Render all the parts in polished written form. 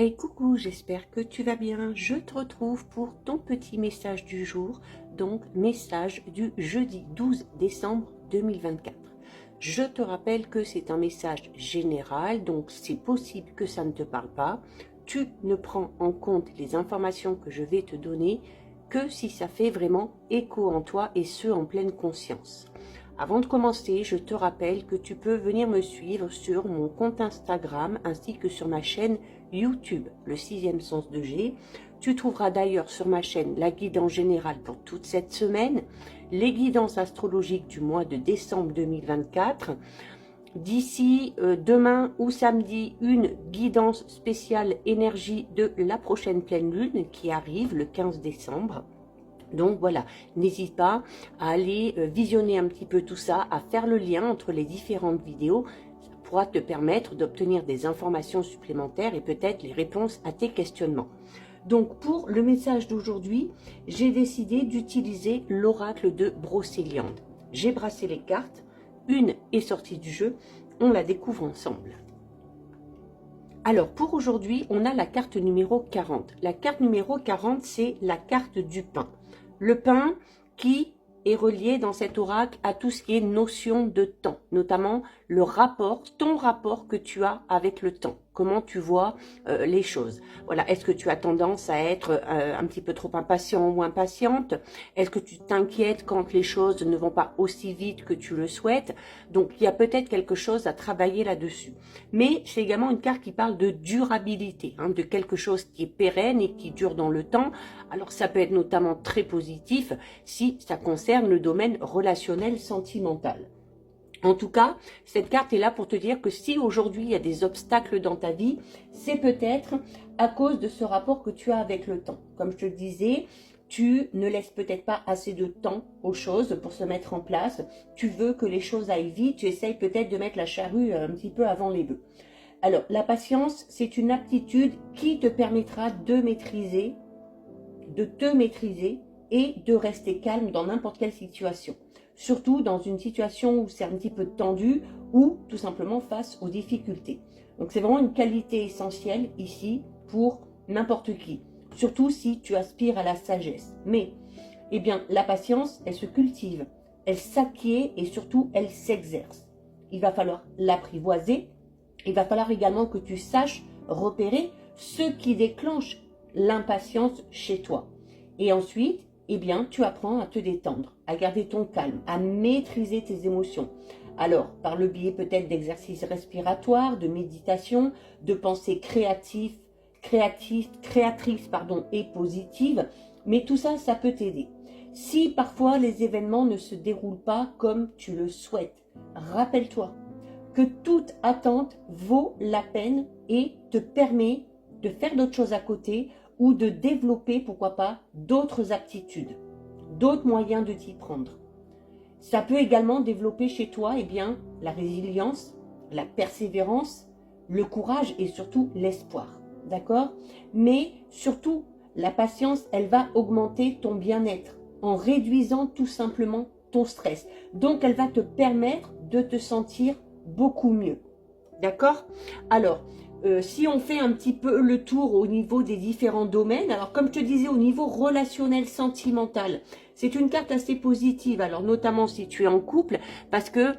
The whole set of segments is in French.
Hey coucou, j'espère que tu vas bien. Je te retrouve pour ton petit message du jour, donc message du jeudi 12 décembre 2024. Je te rappelle que c'est un message général, donc c'est possible que ça ne te parle pas. Tu ne prends en compte les informations que je vais te donner que si ça fait vraiment écho en toi et ce en pleine conscience. Avant de commencer, je te rappelle que tu peux venir me suivre sur mon compte Instagram ainsi que sur ma chaîne YouTube, le sixième sens de G. Tu trouveras d'ailleurs sur ma chaîne la guidance générale pour toute cette semaine, les guidances astrologiques du mois de décembre 2024. D'ici demain ou samedi, une guidance spéciale énergie de la prochaine pleine lune qui arrive le 15 décembre. Donc voilà, n'hésite pas à aller visionner un petit peu tout ça, à faire le lien entre les différentes vidéos. Ça pourra te permettre d'obtenir des informations supplémentaires et peut-être les réponses à tes questionnements. Donc pour le message d'aujourd'hui, j'ai décidé d'utiliser l'oracle de Brocéliande. J'ai brassé les cartes, une est sortie du jeu, on la découvre ensemble. Alors pour aujourd'hui, on a la carte numéro 40. La carte numéro 40, c'est la carte du pain. Le pain qui est relié dans cet oracle à tout ce qui est notion de temps, notamment le rapport, ton rapport que tu as avec le temps. Comment tu vois les choses. Voilà, est-ce que tu as tendance à être un petit peu trop impatient ou impatiente? Est-ce que tu t'inquiètes quand les choses ne vont pas aussi vite que tu le souhaites? Donc, il y a peut-être quelque chose à travailler là-dessus. Mais c'est également une carte qui parle de durabilité, hein, de quelque chose qui est pérenne et qui dure dans le temps. Alors, ça peut être notamment très positif si ça concerne le domaine relationnel sentimental. En tout cas, cette carte est là pour te dire que si aujourd'hui il y a des obstacles dans ta vie, c'est peut-être à cause de ce rapport que tu as avec le temps. Comme je te le disais, tu ne laisses peut-être pas assez de temps aux choses pour se mettre en place. Tu veux que les choses aillent vite, tu essayes peut-être de mettre la charrue un petit peu avant les bœufs. Alors, la patience, c'est une aptitude qui te permettra de te maîtriser et de rester calme dans n'importe quelle situation. Surtout dans une situation où c'est un petit peu tendu ou tout simplement face aux difficultés. Donc c'est vraiment une qualité essentielle ici pour n'importe qui. Surtout si tu aspires à la sagesse. Mais, eh bien, la patience, elle se cultive, elle s'acquiert et surtout, elle s'exerce. Il va falloir l'apprivoiser. Il va falloir également que tu saches repérer ce qui déclenche l'impatience chez toi. Et ensuite, eh bien, tu apprends à te détendre, à garder ton calme, à maîtriser tes émotions. Alors, par le biais peut-être d'exercices respiratoires, de méditation, de pensées créatrices et positives, mais tout ça, ça peut t'aider. Si parfois les événements ne se déroulent pas comme tu le souhaites, rappelle-toi que toute attente vaut la peine et te permet de faire d'autres choses à côté ou de développer, pourquoi pas, d'autres aptitudes, d'autres moyens de t'y prendre. Ça peut également développer chez toi eh bien, la résilience, la persévérance, le courage et surtout l'espoir. D'accord? Mais surtout, la patience, elle va augmenter ton bien-être en réduisant tout simplement ton stress. Donc, elle va te permettre de te sentir beaucoup mieux. D'accord? Alors, si on fait un petit peu le tour au niveau des différents domaines, alors comme je te disais, au niveau relationnel, sentimental, c'est une carte assez positive, alors notamment si tu es en couple, parce que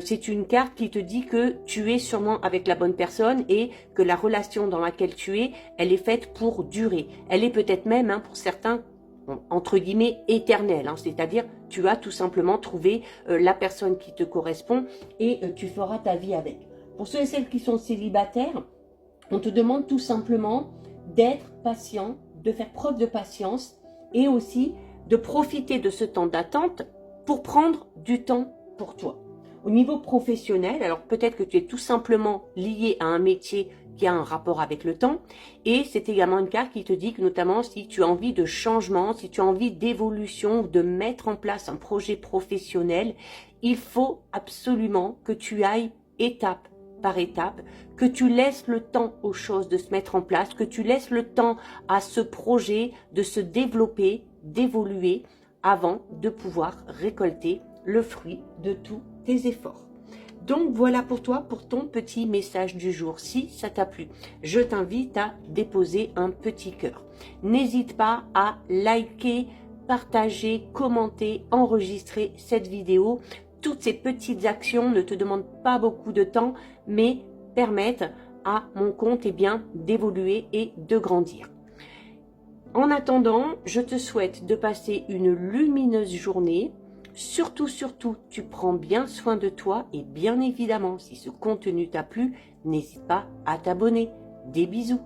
c'est une carte qui te dit que tu es sûrement avec la bonne personne et que la relation dans laquelle tu es, elle est faite pour durer. Elle est peut-être même, hein, pour certains, entre guillemets, éternelle, hein, c'est-à-dire tu as tout simplement trouvé la personne qui te correspond et tu feras ta vie avec. Pour ceux et celles qui sont célibataires, on te demande tout simplement d'être patient, de faire preuve de patience et aussi de profiter de ce temps d'attente pour prendre du temps pour toi. Au niveau professionnel, alors peut-être que tu es tout simplement lié à un métier qui a un rapport avec le temps et c'est également une carte qui te dit que notamment si tu as envie de changement, si tu as envie d'évolution, de mettre en place un projet professionnel, il faut absolument que tu ailles étape par étape, que tu laisses le temps aux choses de se mettre en place, que tu laisses le temps à ce projet de se développer, d'évoluer, avant de pouvoir récolter le fruit de tous tes efforts. Donc voilà pour toi, pour ton petit message du jour. Si ça t'a plu, je t'invite à déposer un petit cœur. N'hésite pas à liker, partager, commenter, enregistrer cette vidéo. Toutes ces petites actions ne te demandent pas beaucoup de temps, mais permettent à mon compte d'évoluer et de grandir. En attendant, je te souhaite de passer une lumineuse journée. Surtout, tu prends bien soin de toi et bien évidemment, si ce contenu t'a plu, n'hésite pas à t'abonner. Des bisous.